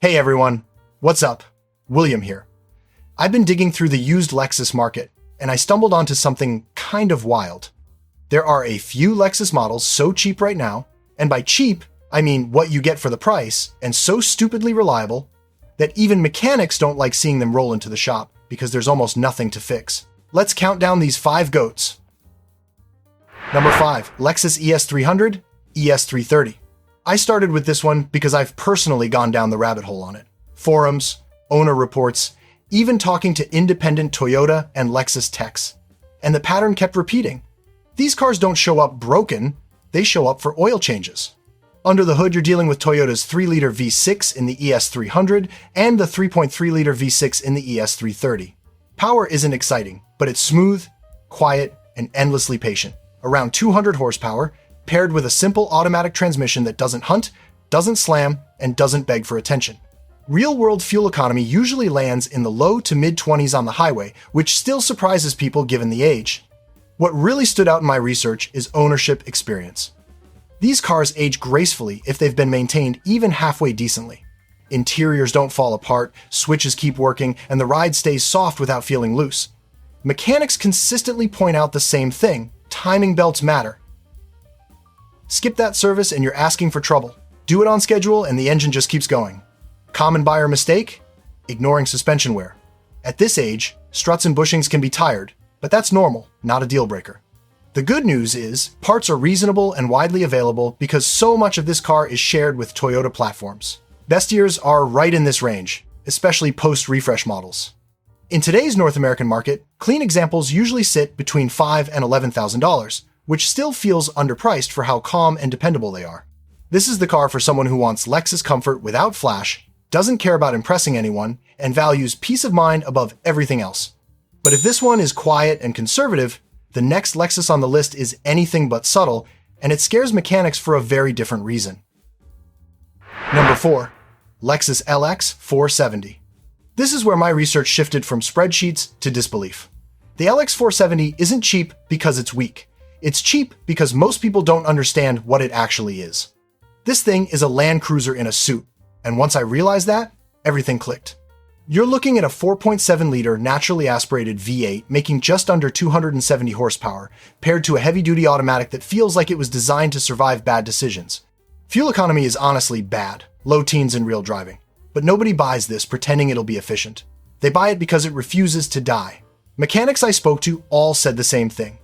Hey everyone, what's up? William here. I've been digging through the used Lexus market, and I stumbled onto something kind of wild. There are a few Lexus models so cheap right now, and by cheap, I mean what you get for the price, and so stupidly reliable, that even mechanics don't like seeing them roll into the shop because there's almost nothing to fix. Let's count down these 5 goats. Number 5, Lexus ES300, ES330. I started with this one because I've personally gone down the rabbit hole on it. Forums, owner reports, even talking to independent Toyota and Lexus techs. And the pattern kept repeating. These cars don't show up broken, they show up for oil changes. Under the hood, you're dealing with Toyota's 3-liter V6 in the ES300 and the 3.3-liter V6 in the ES330. Power isn't exciting, but it's smooth, quiet, and endlessly patient. Around 200 horsepower, paired with a simple automatic transmission that doesn't hunt, doesn't slam, and doesn't beg for attention. Real-world fuel economy usually lands in the low to mid-20s on the highway, which still surprises people given the age. What really stood out in my research is ownership experience. These cars age gracefully if they've been maintained even halfway decently. Interiors don't fall apart, switches keep working, and the ride stays soft without feeling loose. Mechanics consistently point out the same thing: timing belts matter. Skip that service and you're asking for trouble. Do it on schedule and the engine just keeps going. Common buyer mistake? Ignoring suspension wear. At this age, struts and bushings can be tired, but that's normal, not a deal breaker. The good news is, parts are reasonable and widely available because so much of this car is shared with Toyota platforms. Best years are right in this range, especially post-refresh models. In today's North American market, clean examples usually sit between $5,000 and $11,000, which still feels underpriced for how calm and dependable they are. This is the car for someone who wants Lexus comfort without flash, doesn't care about impressing anyone, and values peace of mind above everything else. But if this one is quiet and conservative, the next Lexus on the list is anything but subtle, and it scares mechanics for a very different reason. Number 4, Lexus LX470. This is where my research shifted from spreadsheets to disbelief. The LX470 isn't cheap because it's weak. It's cheap because most people don't understand what it actually is. This thing is a Land Cruiser in a suit, and once I realized that, everything clicked. You're looking at a 4.7-liter naturally aspirated V8 making just under 270 horsepower, paired to a heavy-duty automatic that feels like it was designed to survive bad decisions. Fuel economy is honestly bad, low teens in real driving. But nobody buys this pretending it'll be efficient. They buy it because it refuses to die. Mechanics I spoke to all said the same thing.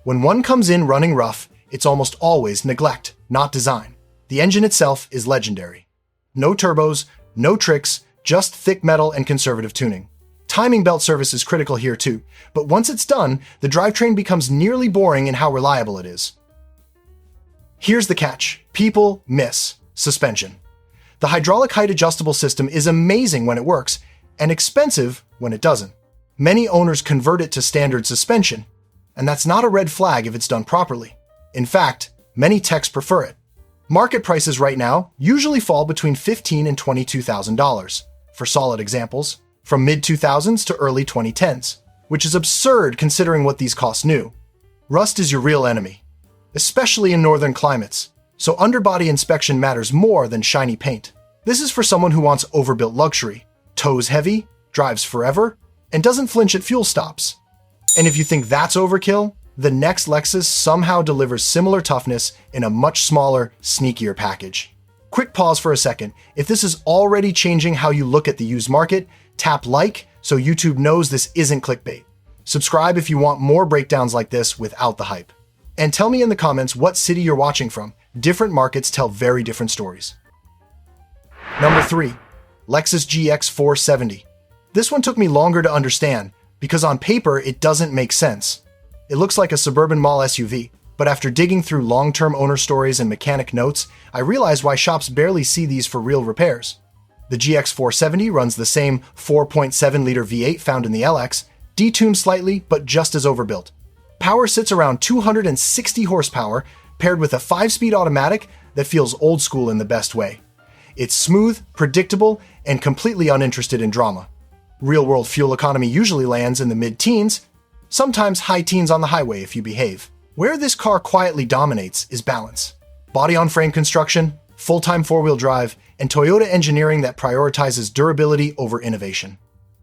When one comes in running rough, it's almost always neglect, not design. The engine itself is legendary. No turbos, no tricks, just thick metal and conservative tuning. Timing belt service is critical here too, but once it's done, the drivetrain becomes nearly boring in how reliable it is. Here's the catch. People miss suspension. The hydraulic height adjustable system is amazing when it works, and expensive when it doesn't. Many owners convert it to standard suspension, and that's not a red flag if it's done properly. In fact, many techs prefer it. Market prices right now usually fall between $15,000 and $22,000, for solid examples, from mid-2000s to early 2010s, which is absurd considering what these costs new. Rust is your real enemy, especially in northern climates, so underbody inspection matters more than shiny paint. This is for someone who wants overbuilt luxury, tows heavy, drives forever, and doesn't flinch at fuel stops. And if you think that's overkill, the next Lexus somehow delivers similar toughness in a much smaller, sneakier package. Quick pause for a second. If this is already changing how you look at the used market, tap like so YouTube knows this isn't clickbait. Subscribe if you want more breakdowns like this without the hype. And tell me in the comments what city you're watching from. Different markets tell very different stories. Number 3, Lexus GX470. This one took me longer to understand because on paper it doesn't make sense. It looks like a suburban mall SUV, but after digging through long-term owner stories and mechanic notes, I realized why shops barely see these for real repairs. The GX470 runs the same 4.7-liter V8 found in the LX, detuned slightly but just as overbuilt. Power sits around 260 horsepower, paired with a 5-speed automatic that feels old school in the best way. It's smooth, predictable, and completely uninterested in drama. Real-world fuel economy usually lands in the mid-teens, sometimes high teens on the highway if you behave. Where this car quietly dominates is balance. Body-on-frame construction, full-time four-wheel drive, and Toyota engineering that prioritizes durability over innovation.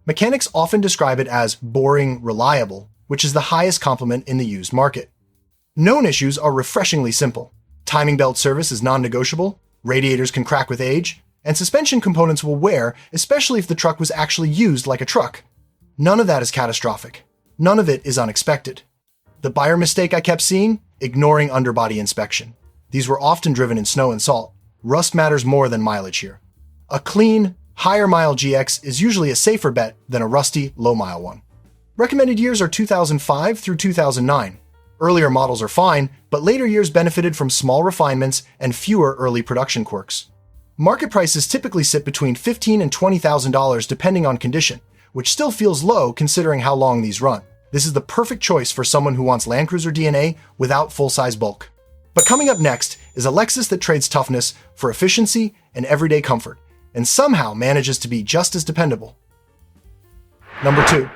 Mechanics often describe it as boring reliable, which is the highest compliment in the used market. Known issues are refreshingly simple. Timing belt service is non-negotiable, radiators can crack with age, and suspension components will wear, especially if the truck was actually used like a truck. None of that is catastrophic. None of it is unexpected. The buyer mistake I kept seeing? Ignoring underbody inspection. These were often driven in snow and salt. Rust matters more than mileage here. A clean, higher-mile GX is usually a safer bet than a rusty, low-mile one. Recommended years are 2005 through 2009. Earlier models are fine, but later years benefited from small refinements and fewer early production quirks. Market prices typically sit between $15,000 and $20,000 depending on condition, which still feels low considering how long these run. This is the perfect choice for someone who wants Land Cruiser DNA without full-size bulk. But coming up next is a Lexus that trades toughness for efficiency and everyday comfort, and somehow manages to be just as dependable. Number 2.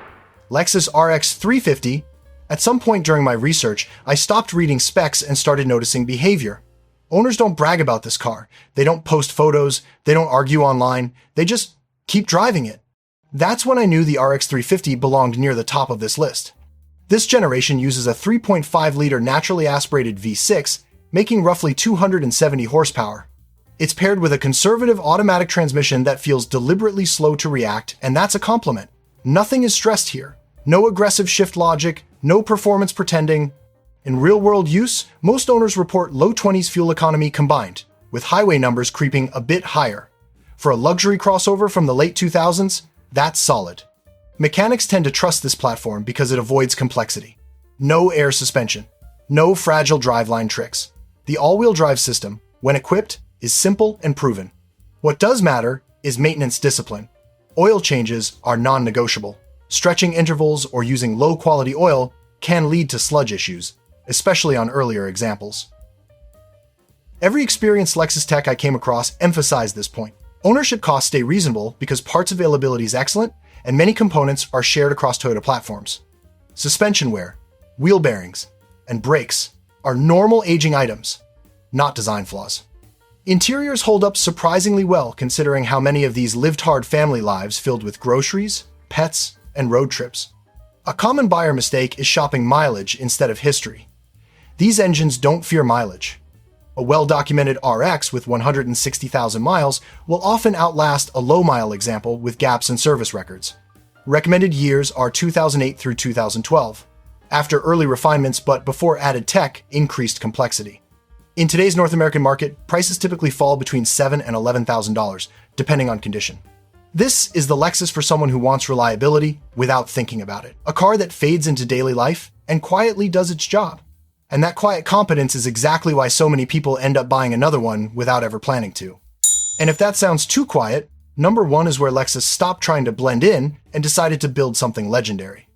Lexus RX350. At some point during my research, I stopped reading specs and started noticing behavior. Owners don't brag about this car. They don't post photos. They don't argue online. They just keep driving it. That's when I knew the RX350 belonged near the top of this list. This generation uses a 3.5-liter naturally aspirated V6, making roughly 270 horsepower. It's paired with a conservative automatic transmission that feels deliberately slow to react, and that's a compliment. Nothing is stressed here. No aggressive shift logic, no performance pretending. In real-world use, most owners report low 20s fuel economy combined, with highway numbers creeping a bit higher. For a luxury crossover from the late 2000s, that's solid. Mechanics tend to trust this platform because it avoids complexity. No air suspension. No fragile driveline tricks. The all-wheel drive system, when equipped, is simple and proven. What does matter is maintenance discipline. Oil changes are non-negotiable. Stretching intervals or using low-quality oil can lead to sludge issues, especially on earlier examples. Every experienced Lexus tech I came across emphasized this point. Ownership costs stay reasonable because parts availability is excellent and many components are shared across Toyota platforms. Suspension wear, wheel bearings, and brakes are normal aging items, not design flaws. Interiors hold up surprisingly well considering how many of these lived hard family lives filled with groceries, pets, and road trips. A common buyer mistake is shopping mileage instead of history. These engines don't fear mileage. A well-documented RX with 160,000 miles will often outlast a low-mile example with gaps in service records. Recommended years are 2008 through 2012, after early refinements but before added tech increased complexity. In today's North American market, prices typically fall between $7,000 and $11,000, depending on condition. This is the Lexus for someone who wants reliability without thinking about it. A car that fades into daily life and quietly does its job. And that quiet competence is exactly why so many people end up buying another one without ever planning to. And if that sounds too quiet, number 1 is where Lexus stopped trying to blend in and decided to build something legendary.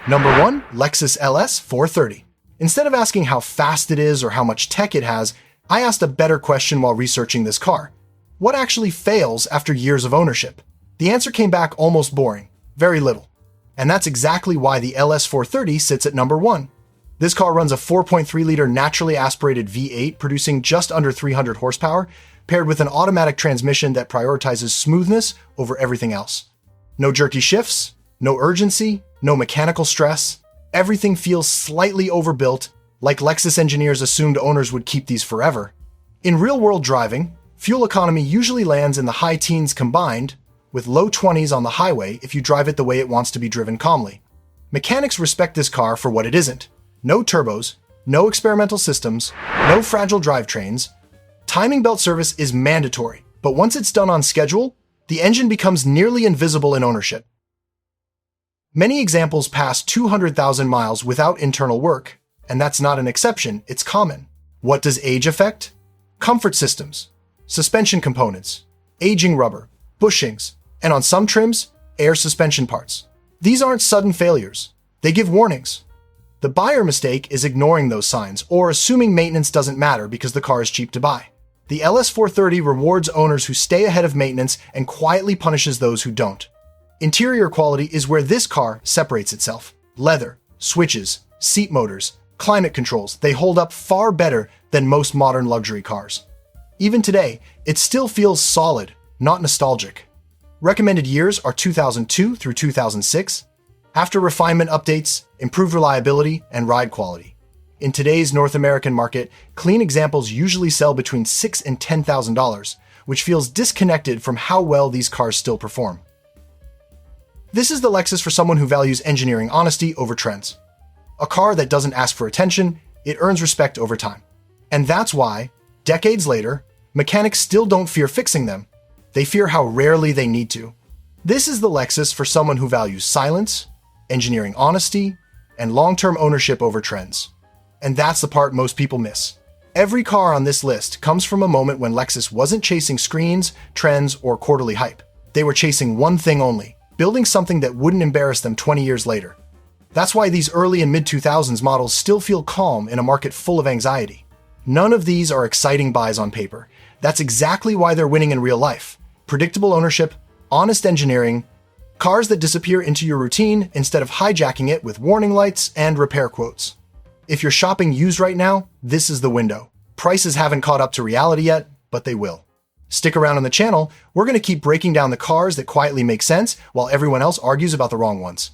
Number 1, Lexus LS430. Instead of asking how fast it is or how much tech it has, I asked a better question while researching this car. What actually fails after years of ownership? The answer came back almost boring. Very little. And that's exactly why the LS430 sits at number 1. This car runs a 4.3-liter naturally aspirated V8 producing just under 300 horsepower, paired with an automatic transmission that prioritizes smoothness over everything else. No jerky shifts, no urgency, no mechanical stress. Everything feels slightly overbuilt, like Lexus engineers assumed owners would keep these forever. In real-world driving, fuel economy usually lands in the high teens combined, with low 20s on the highway if you drive it the way it wants to be driven calmly. Mechanics respect this car for what it isn't. No turbos, no experimental systems, no fragile drivetrains. Timing belt service is mandatory, but once it's done on schedule, the engine becomes nearly invisible in ownership. Many examples pass 200,000 miles without internal work, and that's not an exception, it's common. What does age affect? Comfort systems, suspension components, aging rubber, bushings, and on some trims, air suspension parts. These aren't sudden failures. They give warnings. The buyer mistake is ignoring those signs or assuming maintenance doesn't matter because the car is cheap to buy. The LS430 rewards owners who stay ahead of maintenance and quietly punishes those who don't. Interior quality is where this car separates itself. Leather, switches, seat motors, climate controls, they hold up far better than most modern luxury cars. Even today, it still feels solid, not nostalgic. Recommended years are 2002 through 2006, after refinement updates, improved reliability, and ride quality. In today's North American market, clean examples usually sell between $6,000 and $10,000, which feels disconnected from how well these cars still perform. This is the Lexus for someone who values engineering honesty over trends. A car that doesn't ask for attention, it earns respect over time. And that's why, decades later, mechanics still don't fear fixing them. They fear how rarely they need to. This is the Lexus for someone who values silence, engineering honesty, and long-term ownership over trends. And that's the part most people miss. Every car on this list comes from a moment when Lexus wasn't chasing screens, trends, or quarterly hype. They were chasing one thing only, building something that wouldn't embarrass them 20 years later. That's why these early and mid-2000s models still feel calm in a market full of anxiety. None of these are exciting buys on paper. That's exactly why they're winning in real life. Predictable ownership, honest engineering, cars that disappear into your routine instead of hijacking it with warning lights and repair quotes. If you're shopping used right now, this is the window. Prices haven't caught up to reality yet, but they will. Stick around on the channel, we're going to keep breaking down the cars that quietly make sense while everyone else argues about the wrong ones.